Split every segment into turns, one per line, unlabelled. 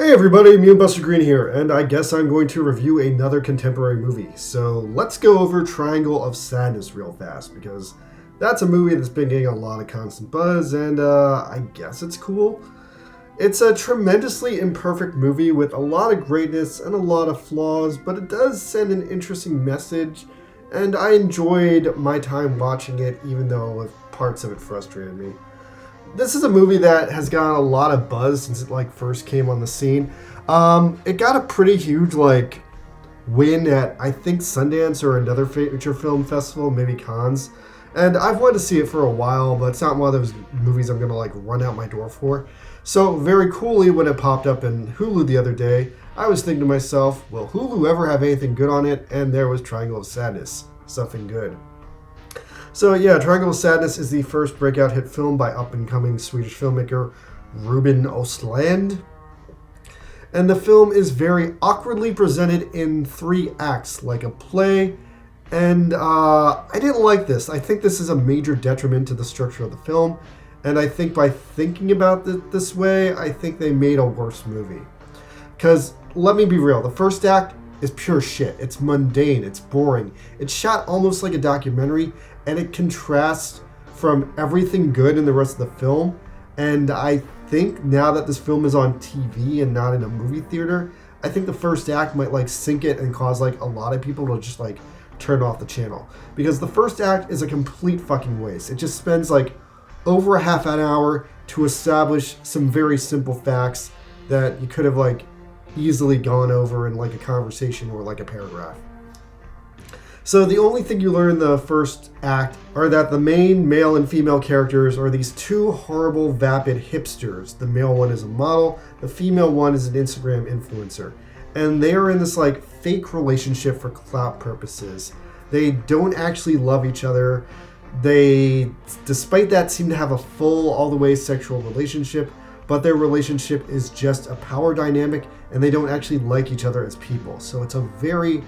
Hey everybody, me and Buster Green here, and I guess I'm going to review another contemporary movie. So let's go over Triangle of Sadness real fast, because that's a movie that's been getting a lot of constant buzz, and I guess it's cool. It's a tremendously imperfect movie with a lot of greatness and a lot of flaws, but it does send an interesting message, and I enjoyed my time watching it, even though parts of it frustrated me. This is a movie that has gotten a lot of buzz since it first came on the scene. It got a pretty huge win at I think Sundance or another feature film festival, maybe Cannes. And I've wanted to see it for a while, but it's not one of those movies I'm gonna run out my door for. So very coolly, when it popped up in Hulu the other day, I was thinking to myself, will Hulu ever have anything good on it? And there was Triangle of Sadness, something good. So yeah, Triangle of Sadness is the first breakout hit film by up-and-coming Swedish filmmaker Ruben Östlund. And the film is very awkwardly presented in 3 acts, like a play. And I didn't like this. I think this is a major detriment to the structure of the film. And I think by thinking about it this way, I think they made a worse movie. Because, let me be real, the first act is pure shit. It's mundane, it's boring. It's shot almost like a documentary, and it contrasts from everything good in the rest of the film. And I think now that this film is on TV and not in a movie theater, I think the first act might sink it and cause a lot of people to just turn off the channel. Because the first act is a complete fucking waste. It just spends over a half an hour to establish some very simple facts that you could have easily gone over in a conversation or a paragraph. So the only thing you learn in the first act are that the main male and female characters are these 2 horrible, vapid hipsters. The male one is a model, the female one is an Instagram influencer. And they are in this fake relationship for clout purposes. They don't actually love each other. They, despite that, seem to have a full, all the way sexual relationship, but their relationship is just a power dynamic, and they don't actually like each other as people. So it's a very,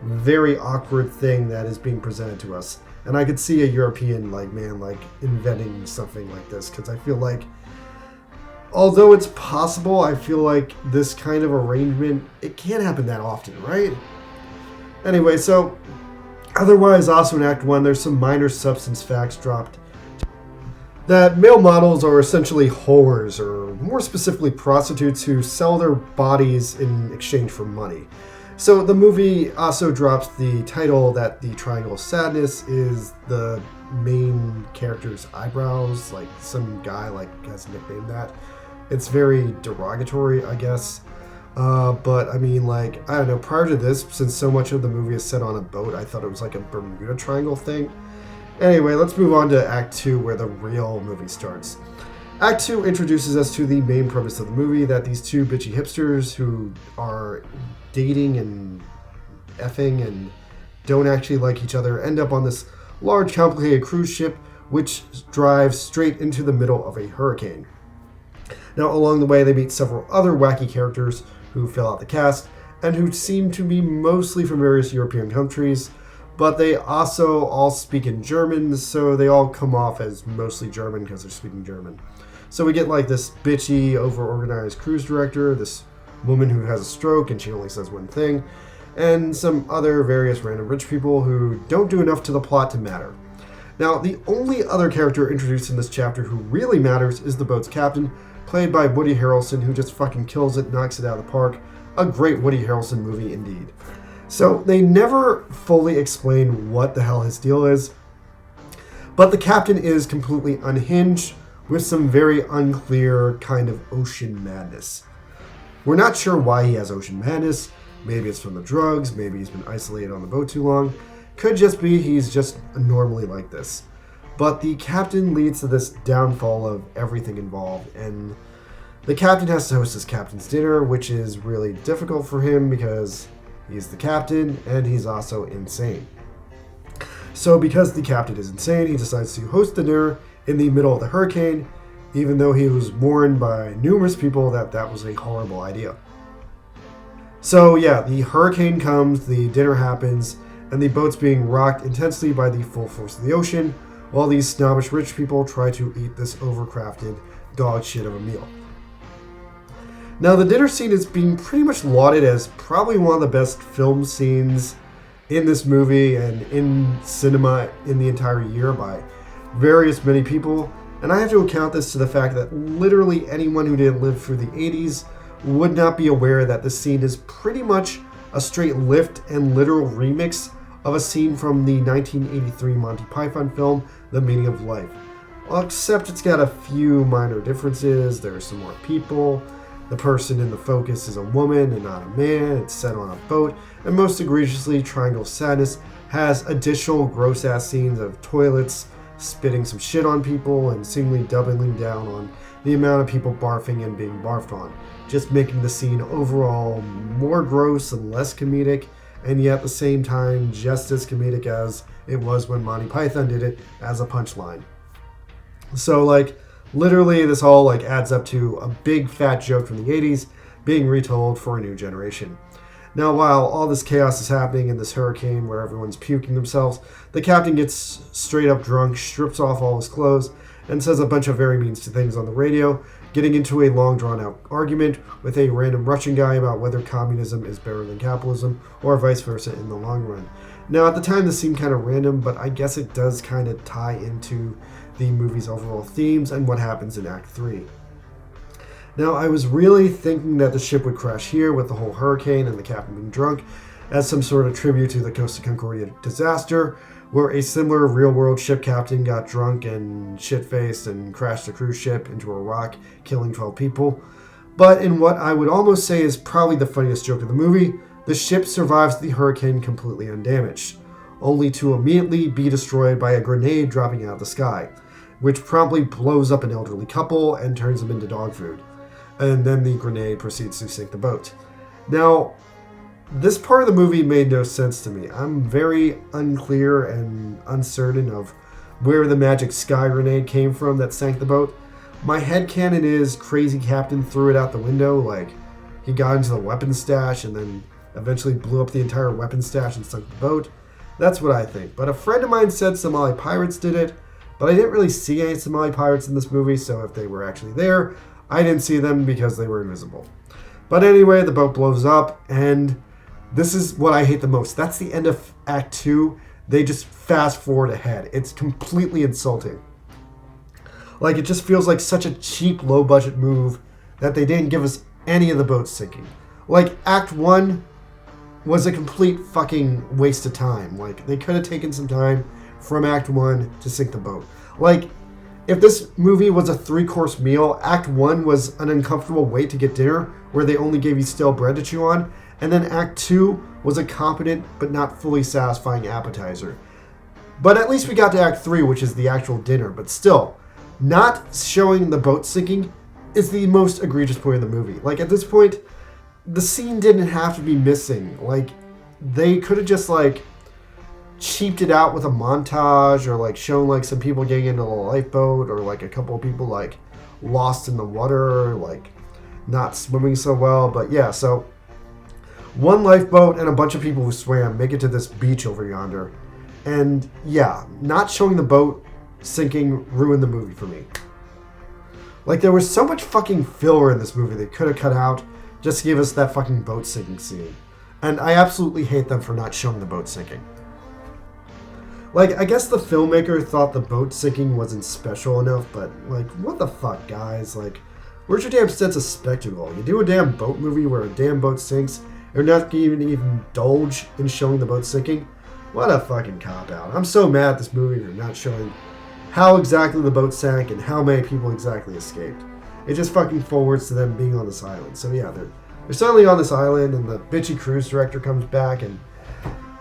very awkward thing that is being presented to us. And I could see a European man inventing something like this, because I feel although it's possible, I feel this kind of arrangement, it can't happen that often, right? Anyway, so otherwise, also in Act 1, there's some minor substance facts dropped. That male models are essentially whores, or more specifically prostitutes who sell their bodies in exchange for money. So the movie also drops the title that the Triangle of Sadness is the main character's eyebrows, some guy has nicknamed that. It's very derogatory, I guess. But I mean, I don't know, prior to this, since so much of the movie is set on a boat, I thought it was a Bermuda Triangle thing. Anyway, let's move on to Act 2, where the real movie starts. Act 2 introduces us to the main premise of the movie, that these 2 bitchy hipsters who are dating and effing and don't actually like each other end up on this large, complicated cruise ship, which drives straight into the middle of a hurricane. Now, along the way, they meet several other wacky characters who fill out the cast, and who seem to be mostly from various European countries, but they also all speak in German, so they all come off as mostly German because they're speaking German. So we get this bitchy, over-organized cruise director, this woman who has a stroke and she only says one thing, and some other various random rich people who don't do enough to the plot to matter. Now, the only other character introduced in this chapter who really matters is the boat's captain, played by Woody Harrelson, who just fucking kills it, knocks it out of the park. A great Woody Harrelson movie indeed. So they never fully explain what the hell his deal is, but the captain is completely unhinged with some very unclear kind of ocean madness. We're not sure why he has ocean madness. Maybe it's from the drugs, maybe he's been isolated on the boat too long. Could just be he's just normally like this. But the captain leads to this downfall of everything involved, and the captain has to host his captain's dinner, which is really difficult for him because he's the captain and he's also insane. So because the captain is insane, he decides to host the dinner in the middle of the hurricane, even though he was warned by numerous people that that was a horrible idea. So yeah, the hurricane comes, the dinner happens, and the boat's being rocked intensely by the full force of the ocean, while these snobbish rich people try to eat this overcrafted dog shit of a meal. Now, the dinner scene is being pretty much lauded as probably one of the best film scenes in this movie and in cinema in the entire year by many people. And I have to account this to the fact that literally anyone who didn't live through the 80s would not be aware that this scene is pretty much a straight lift and literal remix of a scene from the 1983 Monty Python film, The Meaning of Life. Well, except it's got a few minor differences. There are some more people. The person in the focus is a woman and not a man. It's set on a boat. And most egregiously, Triangle of Sadness has additional gross-ass scenes of toilets spitting some shit on people and seemingly doubling down on the amount of people barfing and being barfed on, just making the scene overall more gross and less comedic, and yet at the same time just as comedic as it was when Monty Python did it as a punchline. So literally this all adds up to a big fat joke from the 80s being retold for a new generation. Now, while all this chaos is happening in this hurricane where everyone's puking themselves, the captain gets straight up drunk, strips off all his clothes, and says a bunch of very mean things on the radio, getting into a long drawn-out argument with a random Russian guy about whether communism is better than capitalism, or vice versa in the long run. Now, at the time, this seemed kind of random, but I guess it does kind of tie into the movie's overall themes and what happens in Act 3. Now, I was really thinking that the ship would crash here with the whole hurricane and the captain being drunk as some sort of tribute to the Costa Concordia disaster, where a similar real-world ship captain got drunk and shit-faced and crashed a cruise ship into a rock, killing 12 people. But in what I would almost say is probably the funniest joke of the movie, the ship survives the hurricane completely undamaged, only to immediately be destroyed by a grenade dropping out of the sky, which promptly blows up an elderly couple and turns them into dog food. And then the grenade proceeds to sink the boat. Now, this part of the movie made no sense to me. I'm very unclear and uncertain of where the magic sky grenade came from that sank the boat. My headcanon is crazy captain threw it out the window, he got into the weapons stash and then eventually blew up the entire weapons stash and sunk the boat. That's what I think. But a friend of mine said Somali pirates did it, but I didn't really see any Somali pirates in this movie, so if they were actually there, I didn't see them because they were invisible. But anyway, the boat blows up, and this is what I hate the most. That's the end of Act 2. They just fast forward ahead. It's completely insulting. It just feels like such a cheap, low-budget move that they didn't give us any of the boats sinking. Act 1 was a complete fucking waste of time. They could have taken some time from Act 1 to sink the boat. If this movie was a 3-course meal, Act 1 was an uncomfortable wait to get dinner where they only gave you stale bread to chew on, and then Act 2 was a competent but not fully satisfying appetizer. But at least we got to Act 3, which is the actual dinner, but still, not showing the boat sinking is the most egregious point of the movie. At this point, the scene didn't have to be missing. They could have just, cheaped it out with a montage or shown some people getting into a lifeboat or a couple of people lost in the water, not swimming so well. But yeah, so one lifeboat and a bunch of people who swam make it to this beach over yonder, and yeah, not showing the boat sinking ruined the movie for me. There was so much fucking filler in this movie they could have cut out just to give us that fucking boat sinking scene, and I absolutely hate them for not showing the boat sinking. I guess the filmmaker thought the boat sinking wasn't special enough, but, what the fuck, guys? Where's your damn sense of spectacle? You do a damn boat movie where a damn boat sinks, and you're not gonna even indulge in showing the boat sinking? What a fucking cop-out. I'm so mad at this movie for not showing how exactly the boat sank and how many people exactly escaped. It just fucking forwards to them being on this island. So yeah, they're suddenly on this island, and the bitchy cruise director comes back and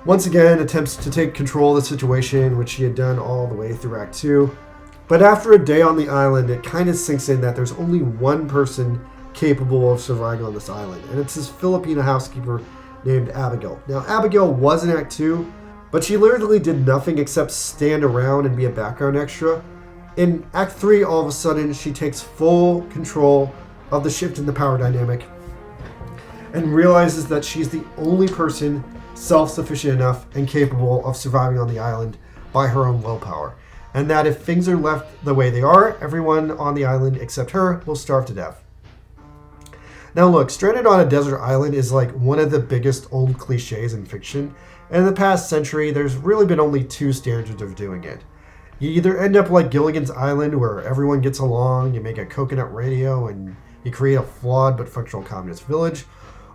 once again attempts to take control of the situation, which he had done all the way through Act 2. But after a day on the island, it kind of sinks in that there's only one person capable of surviving on this island, and it's this Filipino housekeeper named Abigail. Now, Abigail was in Act 2, but she literally did nothing except stand around and be a background extra. In Act 3, all of a sudden, she takes full control of the shift in the power dynamic and realizes that she's the only person self-sufficient enough and capable of surviving on the island by her own willpower, and that if things are left the way they are, everyone on the island except her will starve to death. Now look, stranded on a desert island is like one of the biggest old cliches in fiction, and in the past century there's really been only two standards of doing it. You either end up like Gilligan's Island, where everyone gets along, you make a coconut radio, and you create a flawed but functional communist village,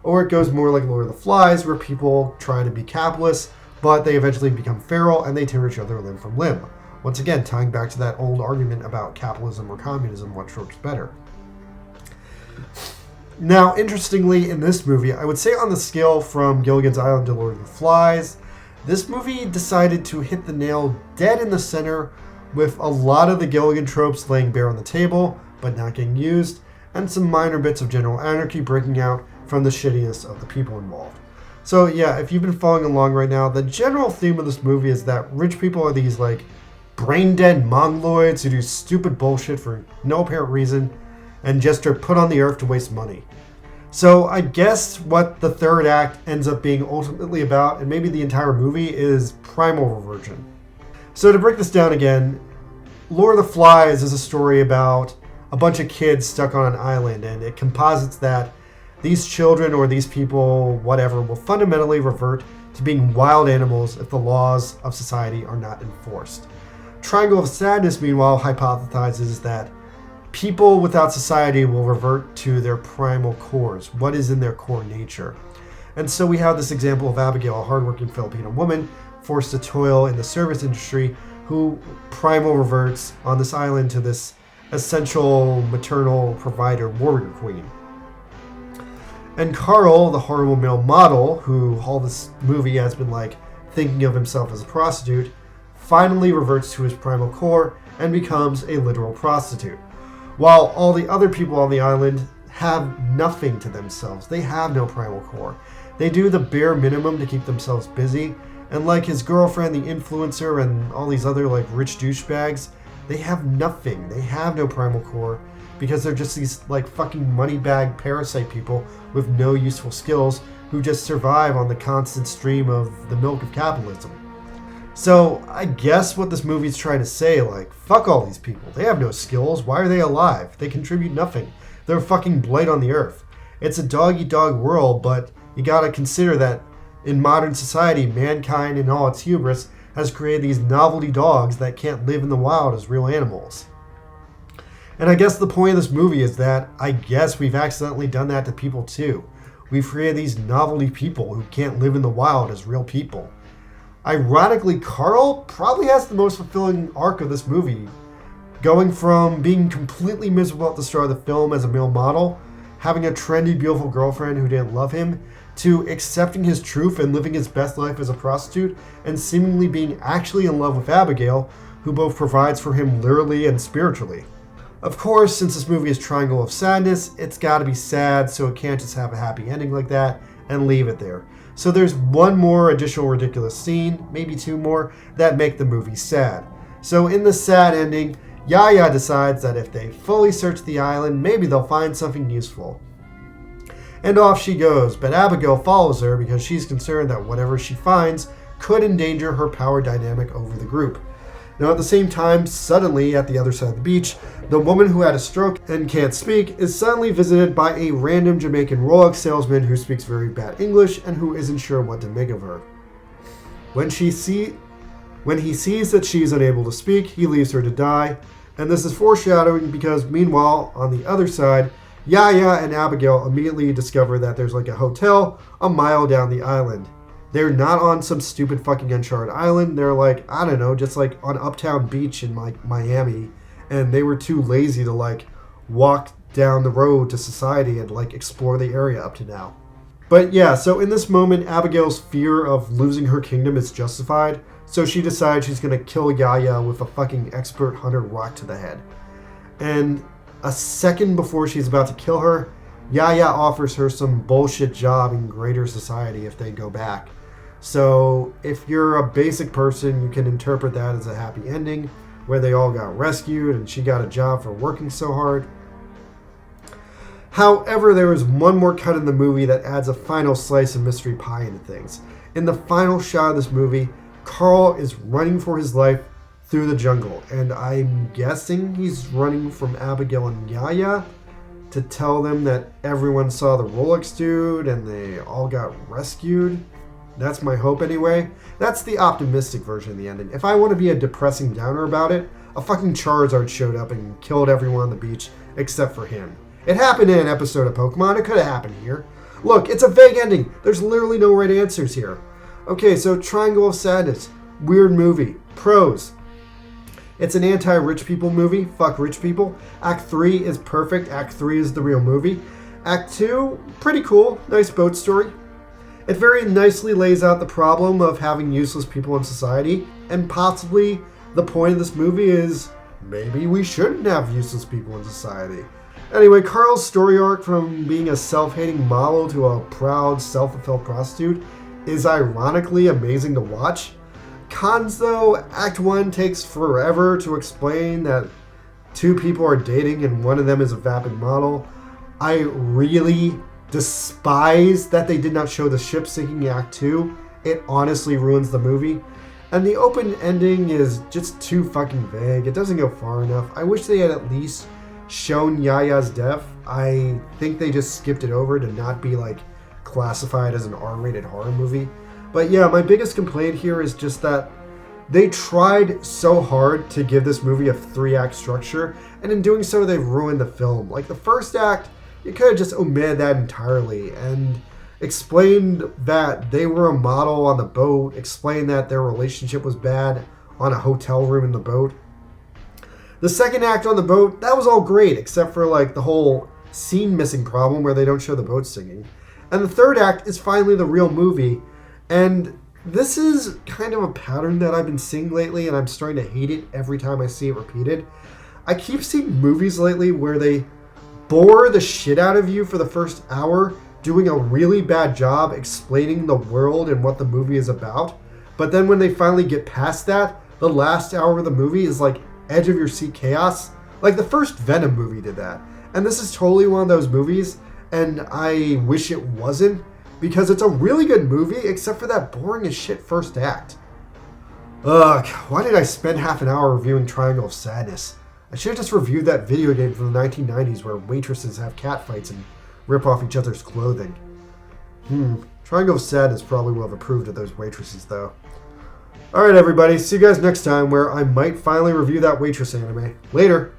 or it goes more like Lord of the Flies, where people try to be capitalists, but they eventually become feral and they tear each other limb from limb. Once again, tying back to that old argument about capitalism or communism, which works better. Now, interestingly, in this movie, I would say on the scale from Gilligan's Island to Lord of the Flies, this movie decided to hit the nail dead in the center, with a lot of the Gilligan tropes laying bare on the table, but not getting used, and some minor bits of general anarchy breaking out from the shittiness of the people involved. So yeah, if you've been following along right now, the general theme of this movie is that rich people are these like brain-dead mongoloids who do stupid bullshit for no apparent reason and just are put on the earth to waste money. So I guess what the third act ends up being ultimately about, and maybe the entire movie, is primal reversion. So to break this down again, Lord of the Flies is a story about a bunch of kids stuck on an island, and it composits that these children or these people, whatever, will fundamentally revert to being wild animals if the laws of society are not enforced. Triangle of Sadness, meanwhile, hypothesizes that people without society will revert to their primal cores, what is in their core nature. And so we have this example of Abigail, a hardworking Filipino woman forced to toil in the service industry, who primal reverts on this island to this essential maternal provider warrior queen. And Carl, the horrible male model, who all this movie has been like thinking of himself as a prostitute, finally reverts to his primal core and becomes a literal prostitute. While all the other people on the island have nothing to themselves. They have no primal core. They do the bare minimum to keep themselves busy, and like his girlfriend, the influencer, and all these other like rich douchebags, they have nothing. They have no primal core, because they're just these like fucking money bag parasite people with no useful skills who just survive on the constant stream of the milk of capitalism. So I guess what this movie's trying to say, like, fuck all these people. They have no skills. Why are they alive? They contribute nothing. They're a fucking blight on the earth. It's a dog-eat-dog world, but you gotta consider that in modern society, mankind in all its hubris has created these novelty dogs that can't live in the wild as real animals. And I guess the point of this movie is that I guess we've accidentally done that to people too. We've created these novelty people who can't live in the wild as real people. Ironically, Carl probably has the most fulfilling arc of this movie, going from being completely miserable at the start of the film as a male model, having a trendy, beautiful girlfriend who didn't love him, to accepting his truth and living his best life as a prostitute, and seemingly being actually in love with Abigail, who both provides for him literally and spiritually. Of course, since this movie is Triangle of Sadness, it's gotta be sad, so it can't just have a happy ending like that and leave it there. So there's one more additional ridiculous scene, maybe two more, that make the movie sad. So in the sad ending, Yaya decides that if they fully search the island, maybe they'll find something useful. And off she goes, but Abigail follows her because she's concerned that whatever she finds could endanger her power dynamic over the group. Now at the same time, suddenly at the other side of the beach, the woman who had a stroke and can't speak is suddenly visited by a random Jamaican Rolex salesman who speaks very bad English and who isn't sure what to make of her. When he sees that she's unable to speak, he leaves her to die, and this is foreshadowing because meanwhile, on the other side, Yaya and Abigail immediately discover that there's like a hotel a mile down the island. They're not on some stupid fucking uncharted island. They're like, I don't know, just like on Uptown Beach in like Miami. And they were too lazy to like walk down the road to society and like explore the area up to now. But yeah, so in this moment, Abigail's fear of losing her kingdom is justified. So she decides she's going to kill Yaya with a fucking expert hunter rock to the head. And a second before she's about to kill her, Yaya offers her some bullshit job in greater society if they go back. So if you're a basic person, you can interpret that as a happy ending where they all got rescued and she got a job for working so hard. However, there is one more cut in the movie that adds a final slice of mystery pie into things. In the final shot of this movie, Carl is running for his life through the jungle, and I'm guessing he's running from Abigail and Yaya to tell them that everyone saw the Rolex dude and they all got rescued. That's my hope anyway. That's the optimistic version of the ending. If I want to be a depressing downer about it, a fucking Charizard showed up and killed everyone on the beach except for him. It happened in an episode of Pokemon. It could have happened here. Look, it's a vague ending. There's literally no right answers here. Okay, so Triangle of Sadness. Weird movie. Pros. It's an anti-rich people movie. Fuck rich people. Act 3 is perfect. Act 3 is the real movie. Act 2, pretty cool. Nice boat story. It very nicely lays out the problem of having useless people in society, and possibly the point of this movie is maybe we shouldn't have useless people in society. Anyway, Carl's story arc from being a self-hating model to a proud, self-fulfilled prostitute is ironically amazing to watch. Cons though, Act 1 takes forever to explain that two people are dating and one of them is a vapid model. I really despise that they did not show the ship sinking in Act 2. It honestly ruins the movie. And the open ending is just too fucking vague. It doesn't go far enough. I wish they had at least shown Yaya's death. I think they just skipped it over to not be like classified as an R-rated horror movie. But yeah, my biggest complaint here is just that they tried so hard to give this movie a 3-act structure, and in doing so they ruined the film. Like the first act, you could have just omitted that entirely and explained that they were a model on the boat, explained that their relationship was bad on a hotel room in the boat. The second act on the boat, that was all great, except for like the whole scene missing problem where they don't show the boat singing. And the third act is finally the real movie, and this is kind of a pattern that I've been seeing lately, and I'm starting to hate it every time I see it repeated. I keep seeing movies lately where they bore the shit out of you for the first hour, doing a really bad job explaining the world and what the movie is about. But then when they finally get past that, the last hour of the movie is like edge of your seat chaos. Like the first Venom movie did that. And this is totally one of those movies, and I wish it wasn't, because it's a really good movie except for that boring as shit first act. Ugh, why did I spend half an hour reviewing Triangle of Sadness? I should have just reviewed that video game from the 1990s where waitresses have catfights and rip off each other's clothing. Triangle of Sadness probably will have approved of those waitresses though. Alright everybody, see you guys next time where I might finally review that waitress anime. Later!